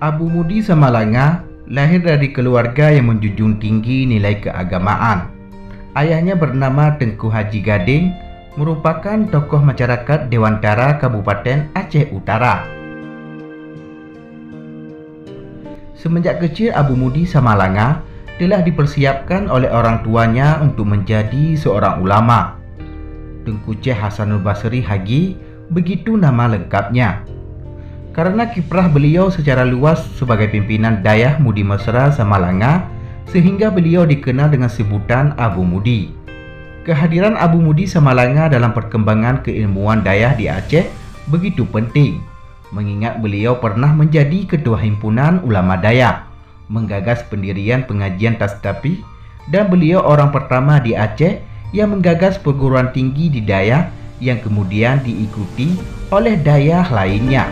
Abu Mudi Samalanga lahir dari keluarga yang menjunjung tinggi nilai keagamaan. Ayahnya bernama Tengku Haji Gading, merupakan tokoh masyarakat Dewantara Kabupaten Aceh Utara. Semenjak kecil, Abu Mudi Samalanga telah dipersiapkan oleh orang tuanya untuk menjadi seorang ulama. Tengku Syekh Hasanul Basri Hagi, begitu nama lengkapnya. Karena kiprah beliau secara luas sebagai pimpinan Dayah Mudi Mesra Samalanga, sehingga beliau dikenal dengan sebutan Abu Mudi. Kehadiran Abu Mudi Samalanga dalam perkembangan keilmuan Dayah di Aceh begitu penting, mengingat beliau pernah menjadi ketua himpunan ulama Dayah, menggagas pendirian pengajian Tastapi, dan beliau orang pertama di Aceh yang menggagas perguruan tinggi di Dayah yang kemudian diikuti oleh Dayah lainnya.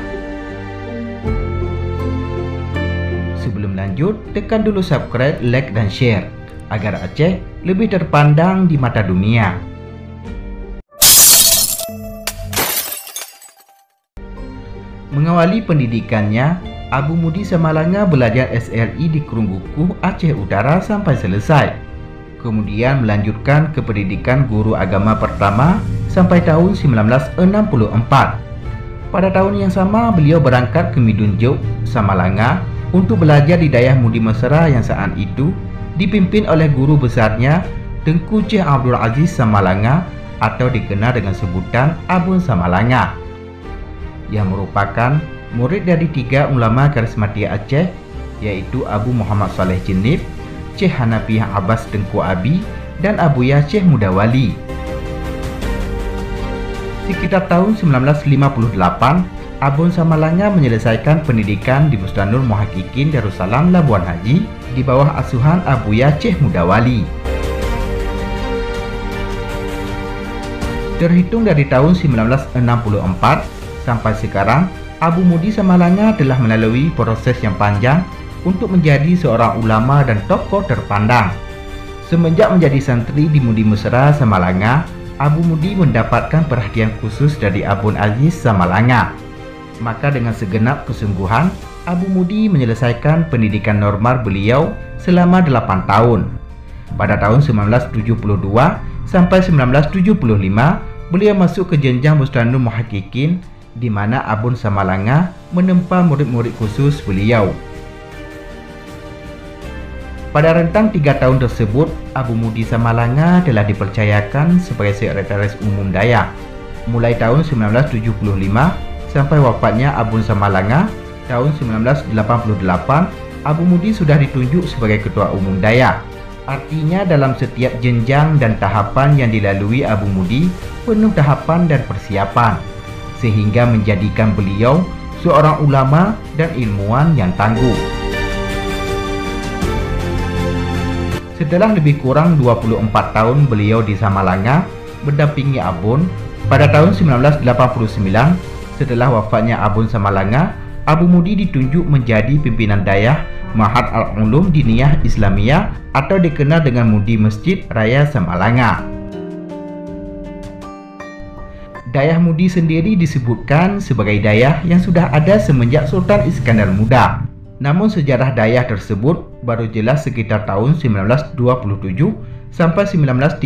Sebelum lanjut, tekan dulu subscribe, like, dan share agar Aceh lebih terpandang di mata dunia. Mengawali pendidikannya, Abu Mudi Samalanga belajar SLI di Krunggukuh, Aceh Utara sampai selesai. Kemudian melanjutkan ke pendidikan guru agama pertama sampai tahun 1964. Pada tahun yang sama, beliau berangkat ke Midunjuk, Samalanga untuk belajar di Dayah Mudi Mesra yang saat itu dipimpin oleh guru besarnya Tengku Syekh Abdul Aziz Samalanga atau dikenal dengan sebutan Abun Samalanga, yang merupakan murid dari tiga ulama karismatik Aceh, yaitu Abu Muhammad Saleh Jenib, Syekh Hanafiah Abbas Tengku Abi, dan Abuya Syekh Mudawali. Sekitar tahun 1958, Abun Samalanga menyelesaikan pendidikan di Bustanul Muhaqqiqin Darussalam Labuan Haji di bawah asuhan Abuya Syekh Mudawali. Terhitung dari tahun 1964 sampai sekarang, Abu Mudi Samalanga telah melalui proses yang panjang untuk menjadi seorang ulama dan tokoh terpandang. Semenjak menjadi santri di Mudi Mesra Samalanga, Abu Mudi mendapatkan perhatian khusus dari Abun Aziz Samalanga. Maka dengan segenap kesungguhan, Abu Mudi menyelesaikan pendidikan normal beliau selama 8 tahun. Pada tahun 1972 sampai 1975, beliau masuk ke jenjang Bustanul Muhaqqiqin, di mana Abun Samalanga menempa murid-murid khusus beliau. Pada rentang 3 tahun tersebut, Abu Mudi Samalanga telah dipercayakan sebagai Sekretaris Umum Dayah. Mulai tahun 1975 sampai wafatnya Abun Samalanga tahun 1988, Abu Mudi sudah ditunjuk sebagai Ketua Umum Dayah. Artinya dalam setiap jenjang dan tahapan yang dilalui Abu Mudi penuh tahapan dan persiapan, sehingga menjadikan beliau seorang ulama dan ilmuwan yang tangguh. Setelah lebih kurang 24 tahun beliau di Samalanga mendampingi Abun, pada tahun 1989 setelah wafatnya Abun Samalanga, Abu Mudi ditunjuk menjadi pimpinan Dayah Ma'had Al-Ulum Diniyah Islamiyah atau dikenal dengan Mudi Masjid Raya Samalanga. Dayah Mudi sendiri disebutkan sebagai dayah yang sudah ada semenjak Sultan Iskandar Muda. Namun sejarah dayah tersebut baru jelas sekitar tahun 1927 sampai 1935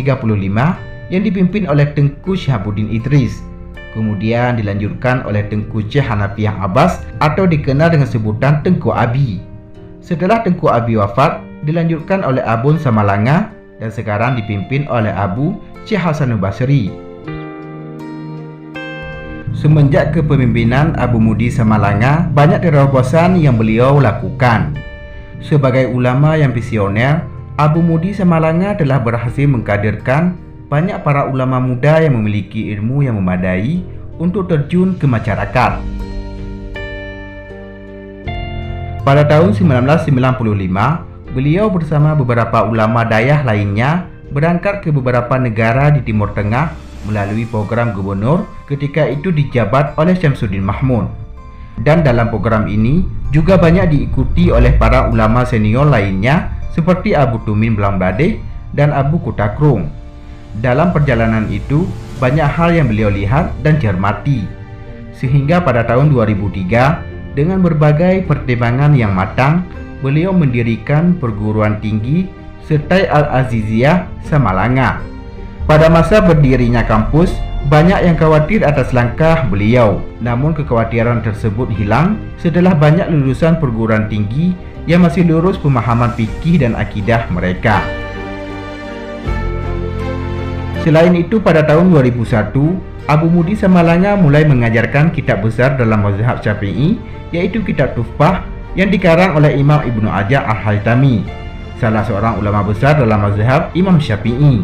yang dipimpin oleh Tengku Syahabuddin Idris. Kemudian dilanjutkan oleh Tengku Syekh Hanafiah Abbas atau dikenal dengan sebutan Tengku Abi. Setelah Tengku Abi wafat, dilanjutkan oleh Abun Samalanga dan sekarang dipimpin oleh Abu Syekh Hasanul Basri. Semenjak kepemimpinan Abu Mudi Samalanga, banyak terobosan yang beliau lakukan. Sebagai ulama yang visioner, Abu Mudi Samalanga telah berhasil mengkaderkan banyak para ulama muda yang memiliki ilmu yang memadai untuk terjun ke masyarakat. Pada tahun 1995, beliau bersama beberapa ulama Dayah lainnya berangkat ke beberapa negara di Timur Tengah melalui program gubernur ketika itu dijabat oleh Syamsuddin Mahmud. Dan dalam program ini juga banyak diikuti oleh para ulama senior lainnya seperti Abu Tumin Blambade dan Abu Kutakrung. Dalam perjalanan itu, banyak hal yang beliau lihat dan cermati. Sehingga pada tahun 2003, Dengan berbagai pertimbangan yang matang, beliau mendirikan perguruan tinggi Setai Al-Aziziyah Samalanga. Pada masa berdirinya kampus, banyak yang khawatir atas langkah beliau. Namun kekhawatiran tersebut hilang setelah banyak lulusan perguruan tinggi yang masih lurus pemahaman fikih dan akidah mereka. Selain itu, pada tahun 2001, Abu Mudi Samalanga mulai mengajarkan kitab besar dalam mazhab Syafi'i, yaitu kitab Tuhfah yang dikarang oleh Imam Ibnu Hajar Al-Haytami, salah seorang ulama besar dalam mazhab Imam Syafi'i.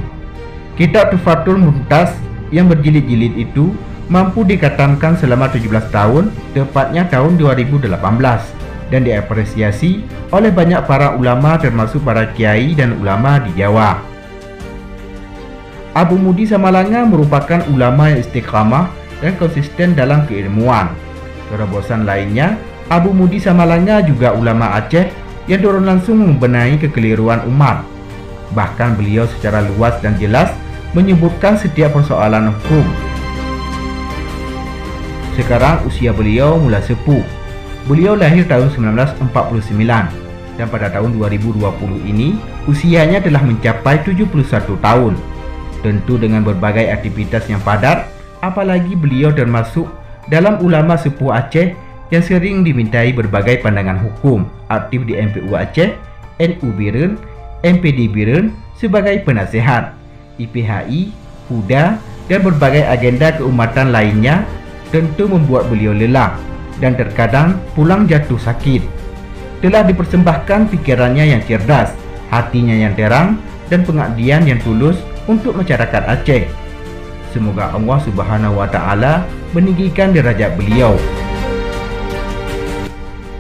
Kitab Tuhfatul Mumtaz yang berjilid-jilid itu mampu dikatamkan selama 17 tahun, tepatnya tahun 2018, dan diapresiasi oleh banyak para ulama termasuk para kiai dan ulama di Jawa. Abu Mudi Samalanga merupakan ulama yang istiqamah dan konsisten dalam keilmuan. Terobosan lainnya, Abu Mudi Samalanga juga ulama Aceh yang turun langsung membenahi kekeliruan umat. Bahkan beliau secara luas dan jelas menyebutkan setiap persoalan hukum. Sekarang usia beliau mulai sepuh. Beliau lahir tahun 1949 dan pada tahun 2020 ini usianya telah mencapai 71 tahun. Tentu dengan berbagai aktivitas yang padat, apalagi beliau termasuk dalam ulama sepuh Aceh yang sering dimintai berbagai pandangan hukum, aktif di MPU Aceh, NU Biren, MPD Biren sebagai penasehat, IPHI, Huda, dan berbagai agenda keumatan lainnya tentu membuat beliau lelah dan terkadang pulang jatuh sakit. Telah dipersembahkan pikirannya yang cerdas, hatinya yang terang, dan pengabdian yang tulus untuk masyarakat Aceh. Semoga Allah Subhanahu wa Ta'ala meninggikan derajat beliau.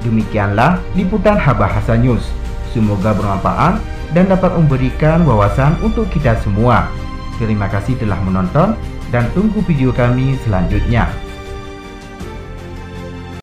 Demikianlah liputan Habah Hasan News. Semoga bermanfaat dan dapat memberikan wawasan untuk kita semua. Terima kasih telah menonton dan tunggu video kami selanjutnya.